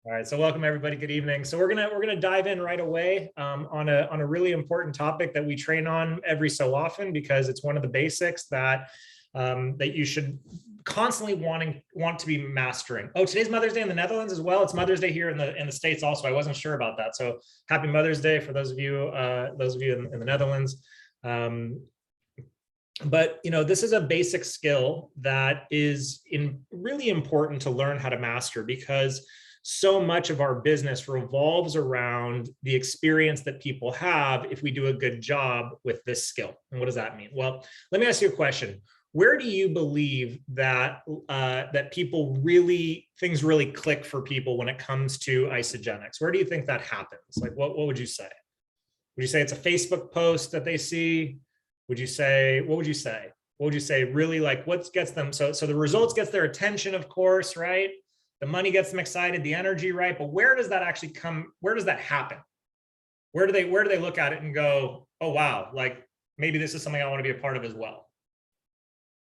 All right, so welcome everybody. Good evening. So we're gonna dive in right away on a really important topic that we train on every so often because it's one of the basics that that you should constantly want to be mastering. Oh, today's Mother's Day in the Netherlands as well. It's Mother's Day here in the States also. I wasn't sure about that. So happy Mother's Day for those of you in the Netherlands. But this is a basic skill that is really important to learn how to master because so much of our business revolves around the experience that people have if we do a good job with this skill. And what does that mean? Well, let me ask you a question. Where do you believe that things really click for people when it comes to Isagenix? Where do you think that happens? Like, what would you say? Would you say it's a Facebook post that they see? Would you say, what would you say? What would you say really, like, what gets them? So the results gets their attention, of course, right? The money gets them excited, the energy, right? But where does that actually come? Where does that happen? Where do they look at it and go, oh, wow, like maybe this is something I want to be a part of as well?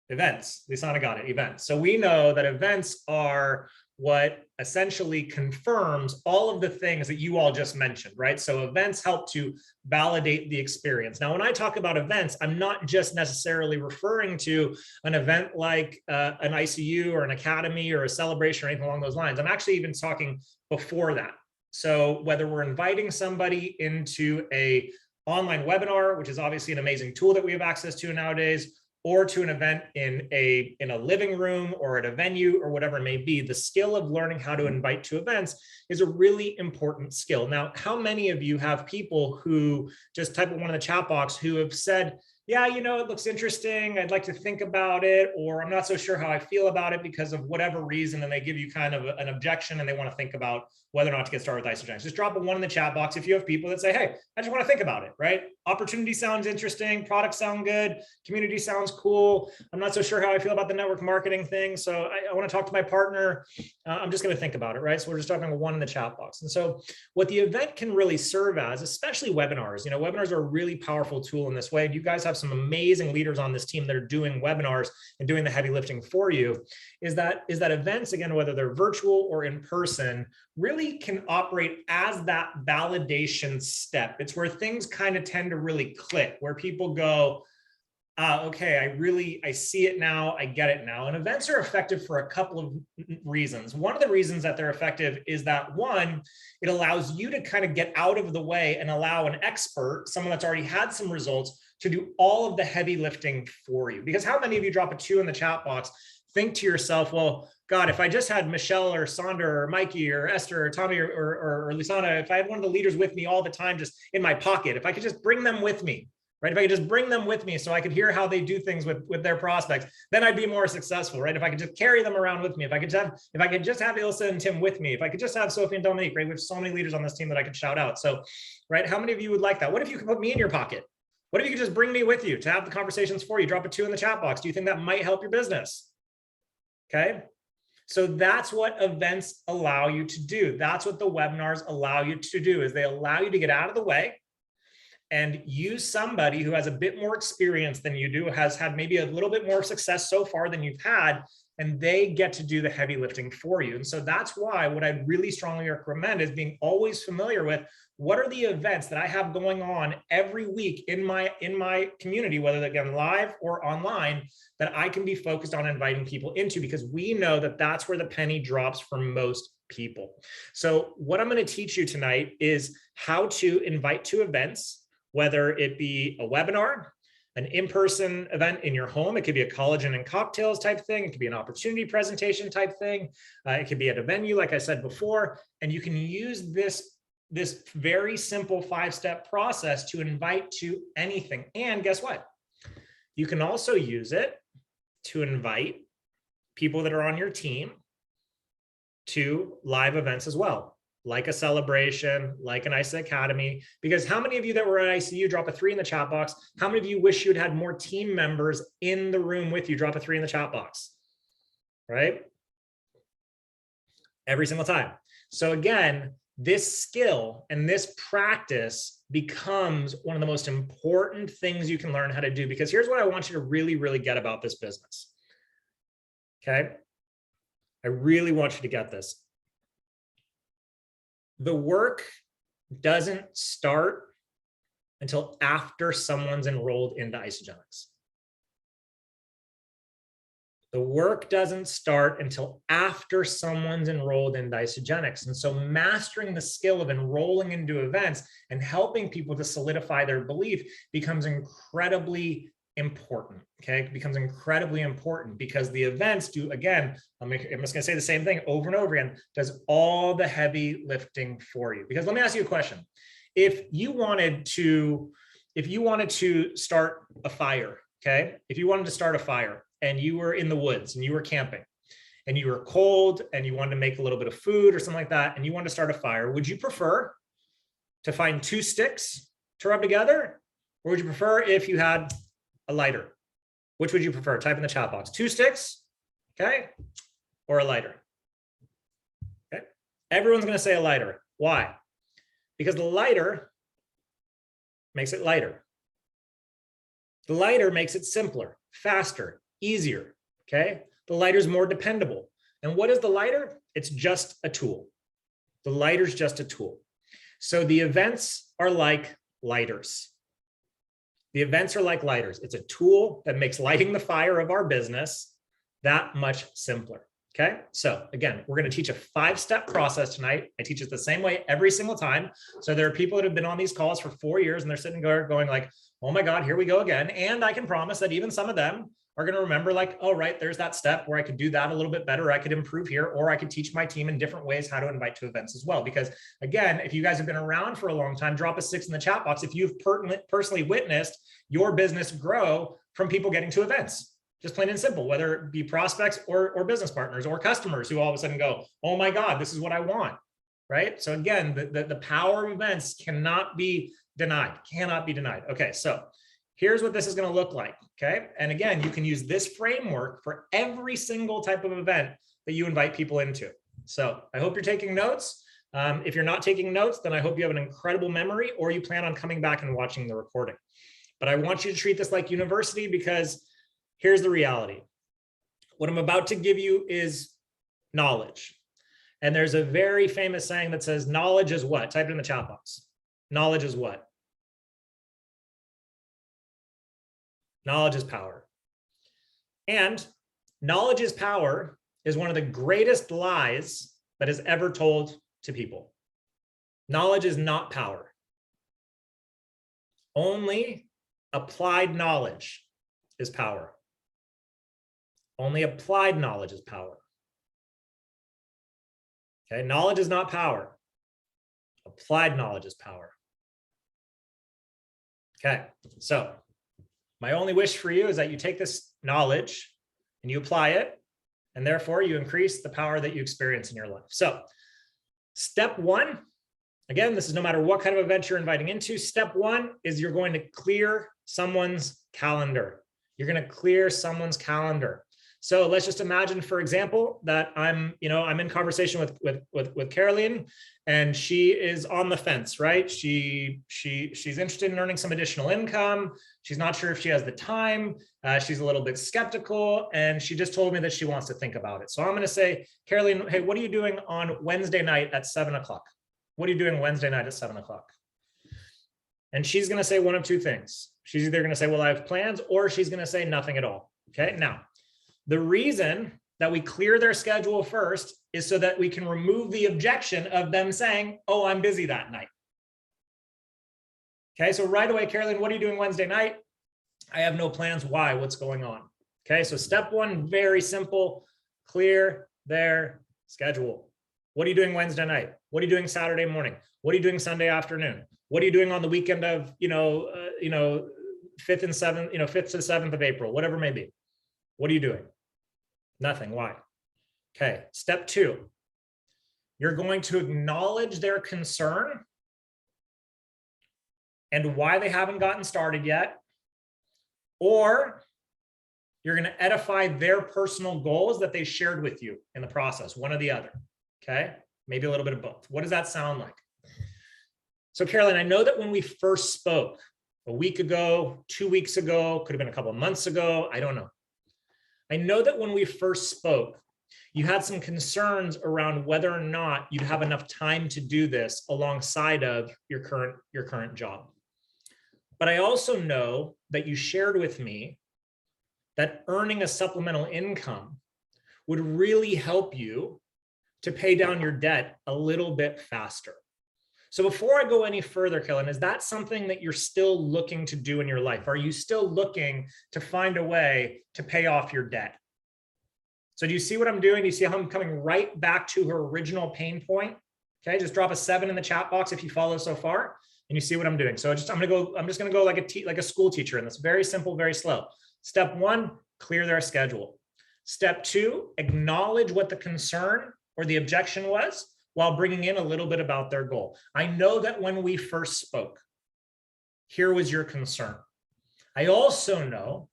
Events. Lisana got it. Events. So we know that events are what essentially confirms all of the things that you all just mentioned, right? So events help to validate the experience. Now, when I talk about events, I'm not just necessarily referring to an event like an ICU or an academy or a celebration or anything along those lines. I'm actually even talking before that. So whether we're inviting somebody into a online webinar, which is obviously an amazing tool that we have access to nowadays, or to an event in a living room or at a venue or whatever it may be, the skill of learning how to invite to events is a really important skill. Now, how many of you have people who just type in one in the chat box who have said, yeah, it looks interesting, I'd like to think about it, or I'm not so sure how I feel about it because of whatever reason, and they give you kind of an objection and they want to think about whether or not to get started with Isagenix. Just drop a 1 in the chat box if you have people that say, hey, I just want to think about it, right? Opportunity sounds interesting, products sound good, community sounds cool. I'm not so sure how I feel about the network marketing thing, so I want to talk to my partner. I'm just going to think about it, right? So we're just talking 1 in the chat box. And so what the event can really serve as, especially webinars, webinars are a really powerful tool in this way. And you guys have some amazing leaders on this team that are doing webinars and doing the heavy lifting for you, is that events, again, whether they're virtual or in person, really can operate as that validation step. It's where things kind of tend to really click, where people go, okay, I see it now, I get it now. And events are effective for a couple of reasons. One of the reasons that they're effective is that, one, it allows you to kind of get out of the way and allow an expert, someone that's already had some results, to do all of the heavy lifting for you. Because how many of you drop a 2 in the chat box, think to yourself, well, God, if I just had Michelle or Sandra or Mikey or Esther or Tommy or Lisana, if I had one of the leaders with me all the time, just in my pocket, if I could just bring them with me, right? If I could just bring them with me so I could hear how they do things with their prospects, then I'd be more successful, right? If I could just carry them around with me, if I could just have Ilsa and Tim with me, if I could just have Sophie and Dominique, right? We have so many leaders on this team that I could shout out. So, right, how many of you would like that? What if you could put me in your pocket? What if you could just bring me with you to have the conversations for you? Drop a 2 in the chat box. Do you think that might help your business? Okay. So that's what events allow you to do. That's what the webinars allow you to do, is they allow you to get out of the way and use somebody who has a bit more experience than you do, has had maybe a little bit more success so far than you've had, and they get to do the heavy lifting for you. And so that's why what I really strongly recommend is being always familiar with what are the events that I have going on every week in my community, whether they're again live or online, that I can be focused on inviting people into, because we know that that's where the penny drops for most people. So what I'm going to teach you tonight is how to invite to events, whether it be a webinar, an in-person event in your home. It could be a collagen and cocktails type thing. It could be an opportunity presentation type thing. It could be at a venue, like I said before, and you can use this very simple 5-step process to invite to anything. And guess what? You can also use it to invite people that are on your team to live events as well, like a celebration, like an ISA Academy. Because how many of you that were at ICU, drop a 3 in the chat box? How many of you wish you'd had more team members in the room with you? Drop a 3 in the chat box, right? Every single time. So again, this skill and this practice becomes one of the most important things you can learn how to do, because here's what I want you to really, really get about this business. Okay. I really want you to get this. The work doesn't start until after someone's enrolled into Isagenix. The work doesn't start until after someone's enrolled in Isagenix. And so mastering the skill of enrolling into events and helping people to solidify their belief becomes incredibly important, okay? It becomes incredibly important because the events do, again, I'm just gonna say the same thing over and over again, does all the heavy lifting for you. Because let me ask you a question. If you wanted to start a fire, okay? If you wanted to start a fire, and you were in the woods and you were camping and you were cold and you wanted to make a little bit of food or something like that, and you wanted to start a fire, would you prefer to find 2 sticks to rub together? Or would you prefer if you had a lighter? Which would you prefer? Type in the chat box. 2 sticks, okay? Or a lighter, okay? Everyone's gonna say a lighter. Why? Because the lighter makes it lighter. The lighter makes it simpler, faster, easier, okay? The lighter is more dependable. And what is the lighter? It's just a tool. The lighter is just a tool. So the events are like lighters. The events are like lighters. It's a tool that makes lighting the fire of our business that much simpler, okay? So again, we're gonna teach a 5-step process tonight. I teach it the same way every single time. So there are people that have been on these calls for 4 years and they're sitting there going like, oh my God, here we go again. And I can promise that even some of them are going to remember like, oh, right, there's that step where I could do that a little bit better. I could improve here, or I could teach my team in different ways how to invite to events as well. Because again, if you guys have been around for a long time, drop a 6 in the chat box if you've personally witnessed your business grow from people getting to events. Just plain and simple, whether it be prospects or business partners or customers who all of a sudden go, oh my God, this is what I want, right? So again, the power of events cannot be denied, Okay, so here's what this is going to look like, okay? And again, you can use this framework for every single type of event that you invite people into. So I hope you're taking notes. If you're not taking notes, then I hope you have an incredible memory or you plan on coming back and watching the recording. But I want you to treat this like university because here's the reality. What I'm about to give you is knowledge. And there's a very famous saying that says, knowledge is what? Type it in the chat box. Knowledge is what? Knowledge is power. And knowledge is power is one of the greatest lies that is ever told to people. Knowledge is not power. Only applied knowledge is power. Only applied knowledge is power. Okay, knowledge is not power. Applied knowledge is power. Okay, so my only wish for you is that you take this knowledge and you apply it, and therefore you increase the power that you experience in your life. So step 1, again, this is no matter what kind of event you're inviting into. Step 1 is you're going to clear someone's calendar. You're going to clear someone's calendar. So let's just imagine, for example, that I'm in conversation with Caroline, and she is on the fence, right? She's interested in earning some additional income. She's not sure if she has the time. She's a little bit skeptical, and she just told me that she wants to think about it. So I'm going to say, Caroline, hey, what are you doing on Wednesday night at 7 o'clock? What are you doing Wednesday night at 7 o'clock? And she's going to say one of 2 things. She's either going to say, well, I have plans, or she's going to say nothing at all. Okay, now, the reason that we clear their schedule first is so that we can remove the objection of them saying, oh, I'm busy that night. Okay, so right away, Caroline, what are you doing Wednesday night? I have no plans. Why? What's going on? Okay, so step 1, very simple, clear their schedule. What are you doing Wednesday night? What are you doing Saturday morning? What are you doing Sunday afternoon? What are you doing on the weekend of, 5th and 7th, 5th to 7th of April, whatever it may be? What are you doing? Nothing. Why? Okay. Step 2, you're going to acknowledge their concern and why they haven't gotten started yet, or you're going to edify their personal goals that they shared with you in the process, one or the other. Okay. Maybe a little bit of both. What does that sound like? So Caroline, I know that when we first spoke a week ago, 2 weeks ago, could have been a couple of months ago, I don't know. I know that when we first spoke, You had some concerns around whether or not you'd have enough time to do this alongside of your current job. But I also know that you shared with me that earning a supplemental income would really help you to pay down your debt a little bit faster. So before I go any further, Kellen, is that something that you're still looking to do in your life? Are you still looking to find a way to pay off your debt? So do you see what I'm doing? Do you see how I'm coming right back to her original pain point? Okay, just drop a 7 in the chat box if you follow so far, and you see what I'm doing. So I'm just gonna go like a school teacher in this. Very simple, very slow. Step 1, clear their schedule. Step 2, acknowledge what the concern or the objection was while bringing in a little bit about their goal. I know that when we first spoke, here was your concern. I also know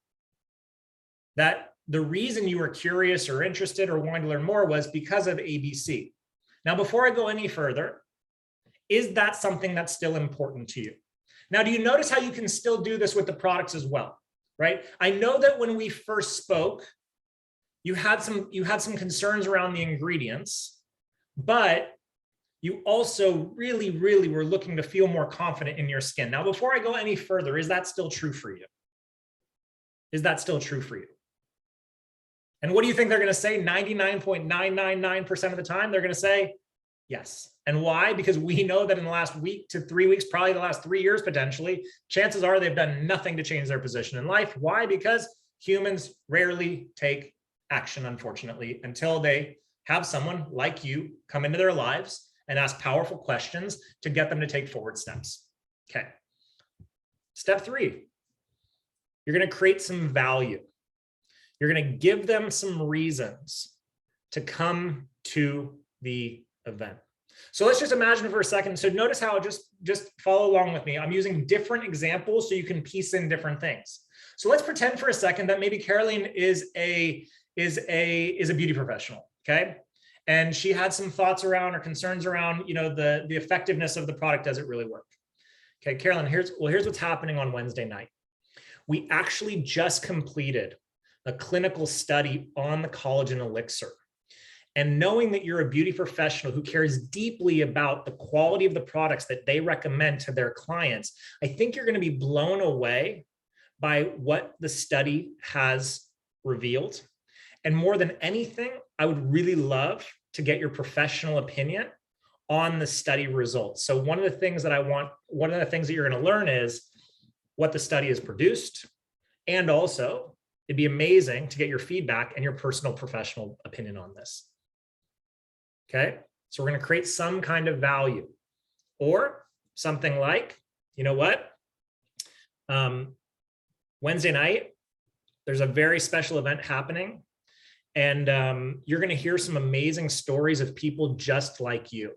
that the reason you were curious or interested or wanting to learn more was because of ABC. Now, before I go any further, is that something that's still important to you? Now, do you notice how you can still do this with the products as well, right? I know that when we first spoke, you had some concerns around the ingredients, but you also really, really were looking to feel more confident in your skin. Now, before I go any further, is that still true for you? Is that still true for you? And what do you think they're going to say? 99.999% of the time, they're going to say yes. And why? Because we know that in the last week to 3 weeks, probably the last 3 years, potentially, chances are they've done nothing to change their position in life. Why? Because humans rarely take action, unfortunately, until they have someone like you come into their lives and ask powerful questions to get them to take forward steps. Okay. Step 3, you're going to create some value. You're going to give them some reasons to come to the event. So let's just imagine for a second. So notice how, just follow along with me. I'm using different examples so you can piece in different things. So let's pretend for a second that maybe Caroline is a beauty professional, okay? And she had some thoughts around or concerns around, the effectiveness of the product. Does it really work? Okay, Caroline, here's what's happening on Wednesday night. We actually just completed a clinical study on the collagen elixir. And knowing that you're a beauty professional who cares deeply about the quality of the products that they recommend to their clients, I think you're going to be blown away by what the study has revealed. And more than anything, I would really love to get your professional opinion on the study results. So one of the things that you're going to learn is what the study has produced. And also, it'd be amazing to get your feedback and your personal professional opinion on this. Okay, so we're going to create some kind of value, or something like, you know what? Wednesday night, there's a very special event happening, and you're going to hear some amazing stories of people just like you.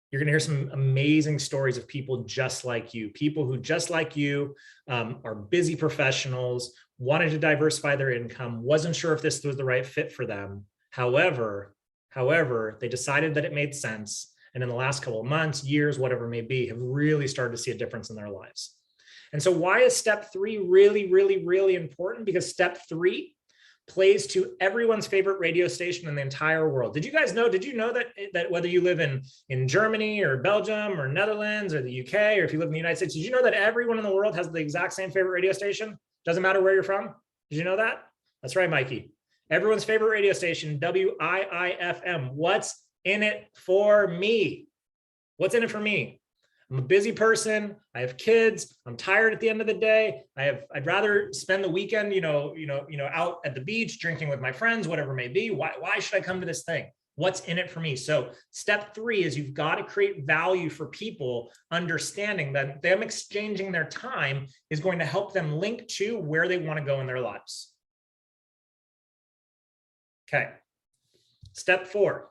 You're going to hear some amazing stories of people just like you, people who just like you are busy professionals, wanted to diversify their income, wasn't sure if this was the right fit for them. However, they decided that it made sense. And in the last couple of months, years, whatever it may be, have really started to see a difference in their lives. And so why is step 3 really, really, really important? Because step 3 plays to everyone's favorite radio station in the entire world. Did you know that whether you live in Germany or Belgium or Netherlands or the UK, or if you live in the United States, did you know that everyone in the world has the exact same favorite radio station? Doesn't matter where you're from. Did you know that? That's right, Mikey. Everyone's favorite radio station, WIIFM. What's in it for me? What's in it for me? I'm a busy person. I have kids. I'm tired at the end of the day. I'd rather spend the weekend, out at the beach, drinking with my friends, whatever it may be. Why should I come to this thing? What's in it for me? So step 3 is you've got to create value for people, understanding that them exchanging their time is going to help them link to where they want to go in their lives. Okay. Step 4,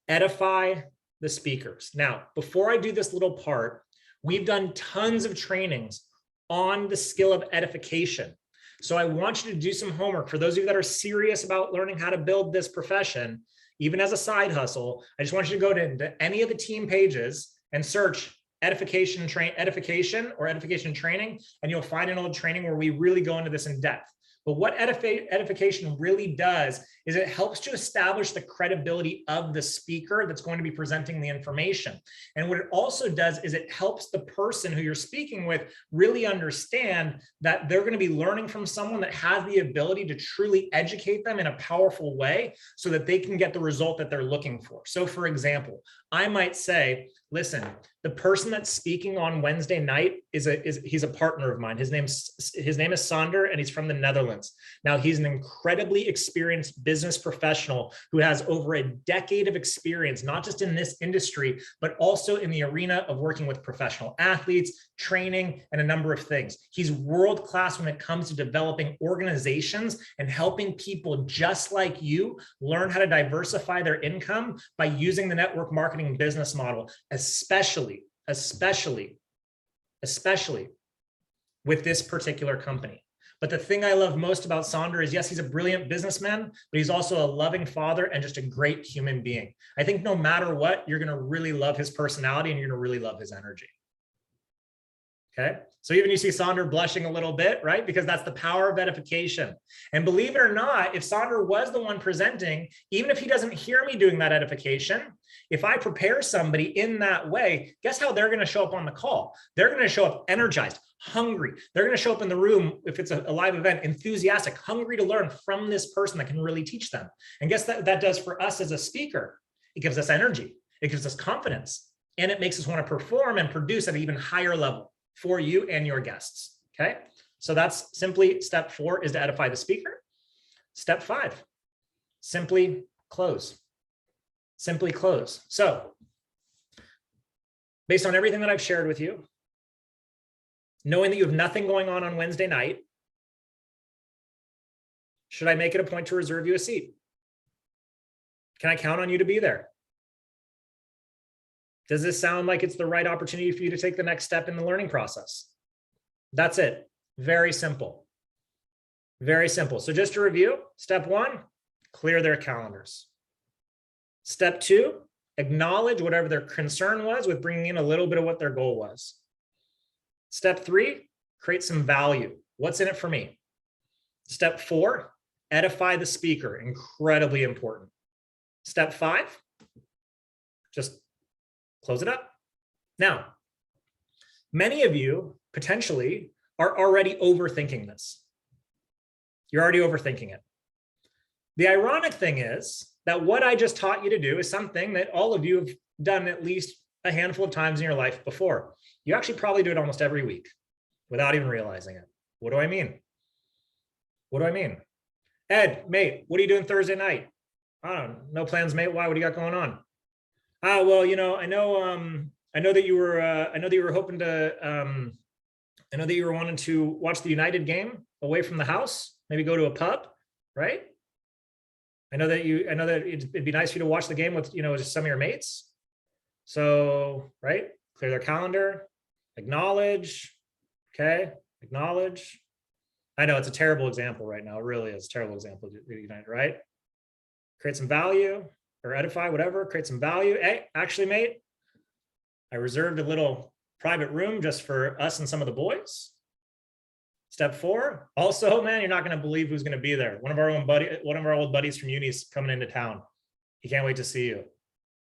edify the speakers. Now, before I do this little part, we've done tons of trainings on the skill of edification. So I want you to do some homework. For those of you that are serious about learning how to build this profession, even as a side hustle, I just want you to go to any of the team pages and search edification training, and you'll find an old training where we really go into this in depth. But what edification really does is it helps to establish the credibility of the speaker that's going to be presenting the information. And what it also does is it helps the person who you're speaking with really understand that they're going to be learning from someone that has the ability to truly educate them in a powerful way so that they can get the result that they're looking for. So for example, I might say, listen, the person that's speaking on Wednesday night he's a partner of mine. His name is Sander, and he's from the Netherlands. Now, he's an incredibly experienced business professional who has over a decade of experience, not just in this industry, but also in the arena of working with professional athletes, training, and a number of things. He's world-class when it comes to developing organizations and helping people just like you learn how to diversify their income by using the network marketing business model, especially with this particular company. But the thing I love most about Sander is, yes, he's a brilliant businessman, but he's also a loving father and just a great human being. I think no matter what, you're going to really love his personality and you're going to really love his energy. Okay. So even you see Sander blushing a little bit, right? Because that's the power of edification. And believe it or not, if Sander was the one presenting, even if he doesn't hear me doing that edification, if I prepare somebody in that way, guess how they're going to show up on the call? They're going to show up energized, hungry. They're going to show up in the room, if it's a live event, enthusiastic, hungry to learn from this person that can really teach them. And guess that does for us as a speaker? It gives us energy. It gives us confidence. And it makes us want to perform and produce at an even higher level for you and your guests. Okay. So that's simply step 4 is to edify the speaker. Step 5, simply close. Simply close. So based on everything that I've shared with you, knowing that you have nothing going on Wednesday night, should I make it a point to reserve you a seat? Can I count on you to be there? Does this sound like it's the right opportunity for you to take the next step in the learning process? That's it. Very simple. Very simple. So just to review, step 1, clear their calendars. Step 2, acknowledge whatever their concern was with bringing in a little bit of what their goal was. Step 3, create some value. What's in it for me? Step 4, edify the speaker. Incredibly important. Step 5, just close it up. Now, many of you potentially are already overthinking this. You're already overthinking it. The ironic thing is that what I just taught you to do is something that all of you have done at least a handful of times in your life before. You actually probably do it almost every week without even realizing it. What do I mean? What do I mean? Ed, mate, what are you doing Thursday night? I don't know. No plans, mate. Why? What do you got going on? Well, I know that you were hoping to, I know that you were wanting to watch the United game away from the house, maybe go to a pub, right? I know that it'd be nice for you to watch the game with, just some of your mates. So, right, clear their calendar, acknowledge, okay, acknowledge. I know it's a terrible example right now. It really is a terrible example, United, right? Create some value or edify, whatever, create some value. Hey, actually, mate, I reserved a little private room just for us and some of the boys. Step 4, also, man, you're not going to believe who's going to be there. One of our old buddies from uni is coming into town. He can't wait to see you.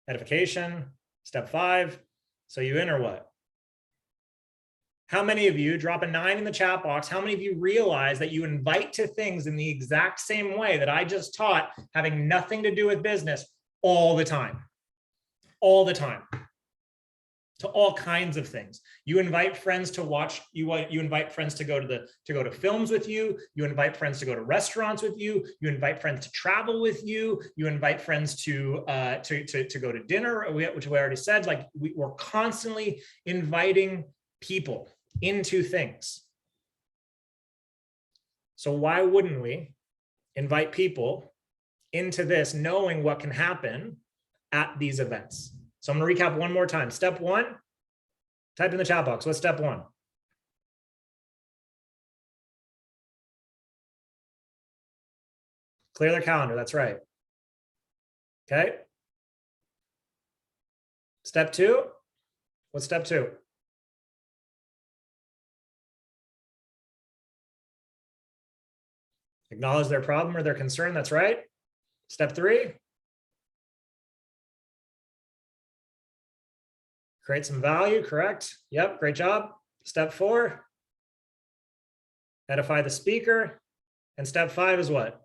Edification. Step 5. So you in or what? How many of you, drop a 9 in the chat box, how many of you realize that you invite to things in the exact same way that I just taught, having nothing to do with business all the time? All the time. To all kinds of things. You invite friends to watch, you invite friends to go to films with you, you invite friends to go to restaurants with you, you invite friends to travel with you, you invite friends to go to dinner, which we already said. Like we're constantly inviting people into things. So why wouldn't we invite people into this, knowing what can happen at these events? So I'm going to recap one more time. Step 1, type in the chat box. What's step 1? Clear their calendar. That's right. Okay. Step 2. What's step 2? Acknowledge their problem or their concern. That's right. Step 3. Create some value. Correct. Yep. Great job. Step 4. Edify the speaker. And step 5 is what?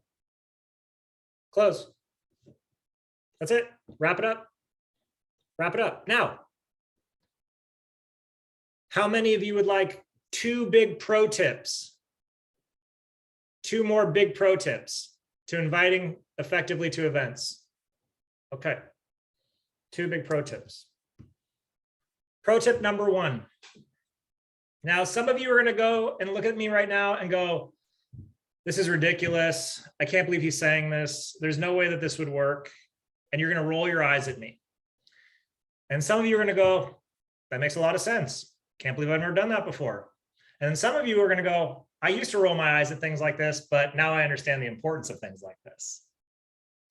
Close. That's it. Wrap it up. Wrap it up. Now, how many of you would like 2 big pro tips? 2 more big pro tips to inviting effectively to events. Okay. 2 big pro tips. Pro tip number 1. Now, some of you are going to go and look at me right now and go, this is ridiculous. I can't believe he's saying this. There's no way that this would work. And you're going to roll your eyes at me. And some of you are going to go, that makes a lot of sense. Can't believe I've never done that before. And then some of you are going to go, I used to roll my eyes at things like this, but now I understand the importance of things like this.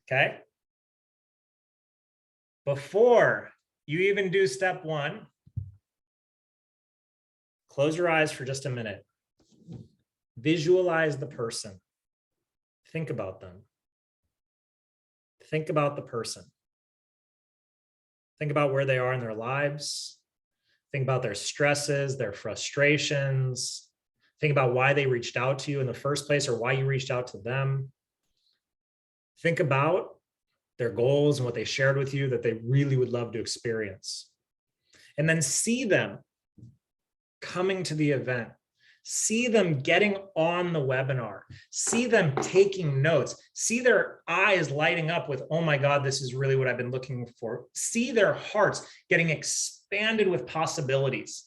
Okay? Before you even do step 1, close your eyes for just a minute. Visualize the person. Think about them. Think about the person. Think about where they are in their lives. Think about their stresses, their frustrations. Think about why they reached out to you in the first place or why you reached out to them. Think about their goals and what they shared with you that they really would love to experience. And then see them coming to the event. See them getting on the webinar. See them taking notes. See their eyes lighting up with, oh my God, this is really what I've been looking for. See their hearts getting expanded with possibilities.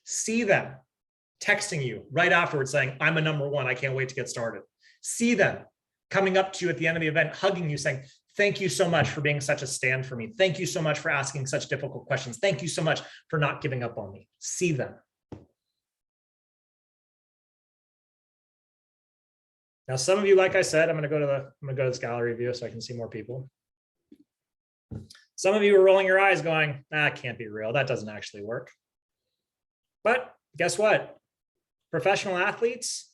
See them texting you right afterwards saying, I'm a number 1. I can't wait to get started. See them coming up to you at the end of the event, hugging you, saying, thank you so much for being such a stand for me. Thank you so much for asking such difficult questions. Thank you so much for not giving up on me. See them. Now, some of you, like I said, I'm going to go to this gallery view so I can see more people. Some of you are rolling your eyes going, that can't be real. That doesn't actually work. But guess what? Professional athletes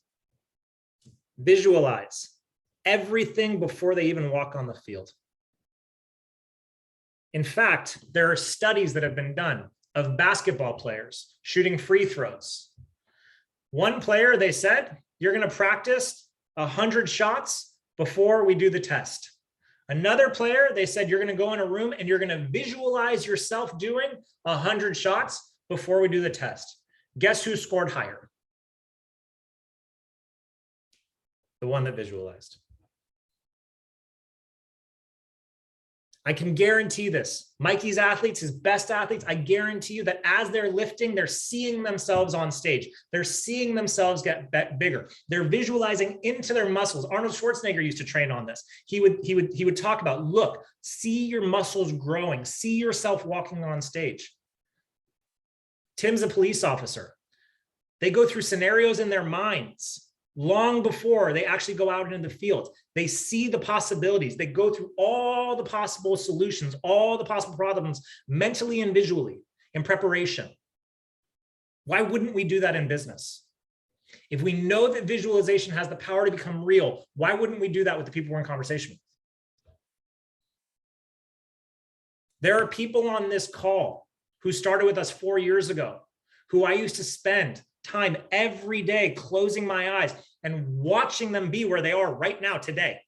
visualize everything before they even walk on the field. In fact, there are studies that have been done of basketball players shooting free throws. One player, they said, you're going to practice 100 shots before we do the test. Another player, they said, you're going to go in a room and you're going to visualize yourself doing 100 shots before we do the test. Guess who scored higher? The one that visualized. I can guarantee this. Mikey's athletes, his best athletes, I guarantee you that as they're lifting, they're seeing themselves on stage. They're seeing themselves get bigger. They're visualizing into their muscles. Arnold Schwarzenegger used to train on this. He would talk about, look, see your muscles growing, see yourself walking on stage. Tim's a police officer. They go through scenarios in their minds long before they actually go out into the field. They see the possibilities. They go through all the possible solutions, all the possible problems mentally and visually in preparation. Why wouldn't we do that in business? If we know that visualization has the power to become real, why wouldn't we do that with the people we're in conversation with? There are people on this call who started with us 4 years ago, who I used to spend time every day closing my eyes and watching them be where they are right now today.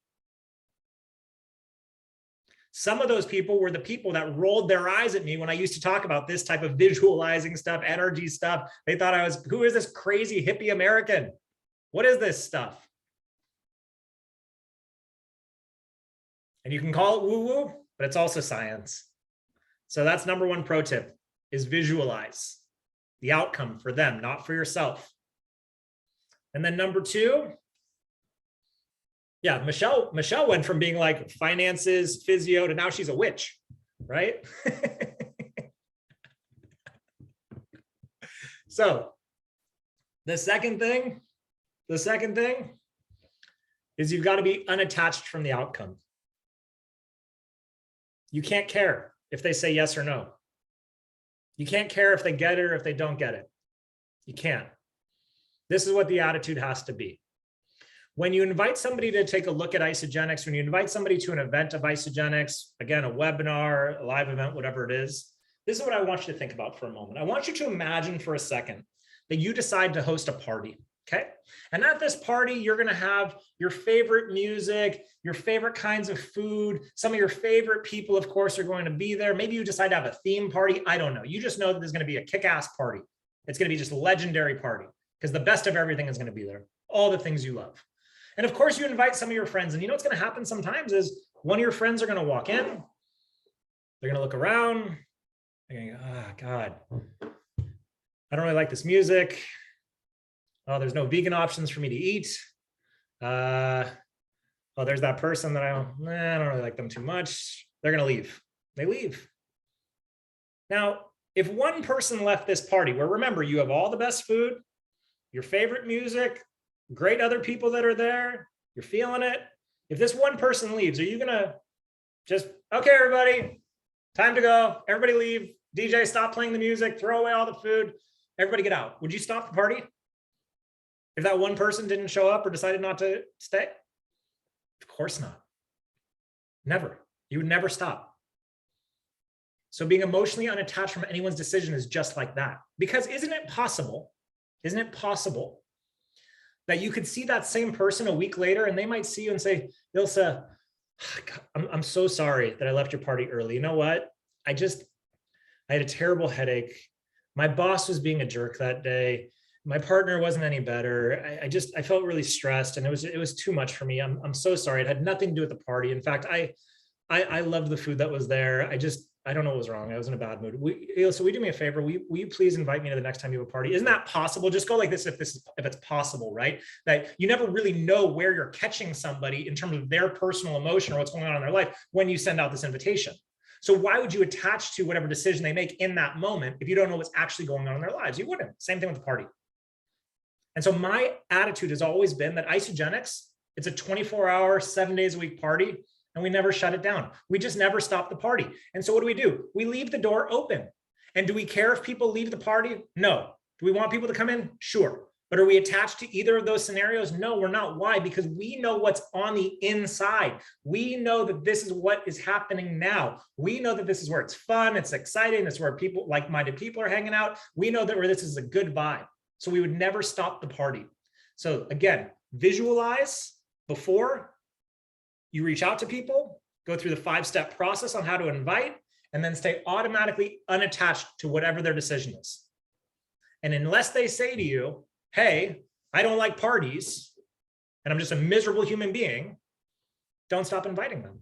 Some of those people were the people that rolled their eyes at me when I used to talk about this type of visualizing stuff, energy stuff. They thought I was, who is this crazy hippie American? What is this stuff? And you can call it woo-woo, but it's also science. So that's number 1 pro tip, is visualize the outcome for them, not for yourself. And then number 2, yeah, Michelle went from being like finances, physio, to now she's a witch, right? So the second thing is you've got to be unattached from the outcome. You can't care if they say yes or no. You can't care if they get it or if they don't get it. You can't. This is what the attitude has to be. When you invite somebody to take a look at Isagenix, when you invite somebody to an event of Isagenix, again, a webinar, a live event, whatever it is, this is what I want you to think about for a moment. I want you to imagine for a second that you decide to host a party, okay? And at this party, you're gonna have your favorite music, your favorite kinds of food, some of your favorite people, of course, are going to be there. Maybe you decide to have a theme party, I don't know. You just know that there's gonna be a kick-ass party. It's gonna be just a legendary party because the best of everything is gonna be there, all the things you love. And of course, you invite some of your friends, and you know what's gonna happen sometimes is one of your friends are gonna walk in, they're gonna look around, they're gonna go, oh, God, I don't really like this music. Oh, there's no vegan options for me to eat. Oh, there's that person that I don't really like them too much. They're gonna leave. They leave. Now, if one person left this party, where remember, you have all the best food, your favorite music, great other people that are there, you're feeling it. If this one person leaves, are you gonna just, okay, everybody, time to go, everybody leave, DJ, stop playing the music, throw away all the food, everybody get out? Would you stop the party if that one person didn't show up or decided not to stay? Of course not. Never. You would never stop. So being emotionally unattached from anyone's decision is just like that. Because isn't it possible that you could see that same person a week later and they might see you and say, Ilse, I'm so sorry that I left your party early. You know what? I had a terrible headache. My boss was being a jerk that day. My partner wasn't any better. I felt really stressed and it was too much for me. I'm so sorry. It had nothing to do with the party. In fact, I loved the food that was there. I don't know what was wrong. I was in a bad mood. So will you do me a favor? Will you please invite me to the next time you have a party? Isn't that possible? Just go like this if it's possible, right? That you never really know where you're catching somebody in terms of their personal emotion or what's going on in their life when you send out this invitation. So why would you attach to whatever decision they make in that moment if you don't know what's actually going on in their lives? You wouldn't. Same thing with the party. And so my attitude has always been that Isagenix, it's a 24-hour, 7 days a week party, and we never shut it down. We just never stop the party. And so what do? We leave the door open. And do we care if people leave the party? No. Do we want people to come in? Sure. But are we attached to either of those scenarios? No, we're not. Why? Because we know what's on the inside. We know that this is what is happening now. We know that this is where it's fun, it's exciting, it's where people, like-minded people are hanging out. We know that where this is a good vibe. So we would never stop the party. So again, visualize before you reach out to people, go through the 5-step process on how to invite, and then stay automatically unattached to whatever their decision is. And unless they say to you, hey, I don't like parties, and I'm just a miserable human being, don't stop inviting them.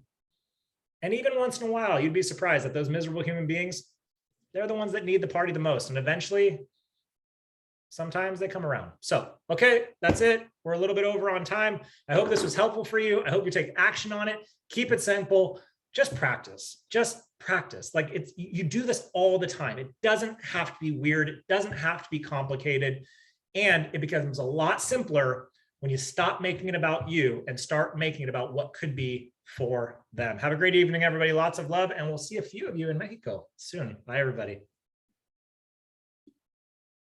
And even once in a while, you'd be surprised that those miserable human beings, they're the ones that need the party the most. And eventually, sometimes they come around. So, okay, that's it. We're a little bit over on time. I hope this was helpful for you. I hope you take action on it. Keep it simple. Just practice. Just practice. Like you do this all the time. It doesn't have to be weird. It doesn't have to be complicated. And it becomes a lot simpler when you stop making it about you and start making it about what could be for them. Have a great evening, everybody. Lots of love. And we'll see a few of you in Mexico soon. Bye, everybody.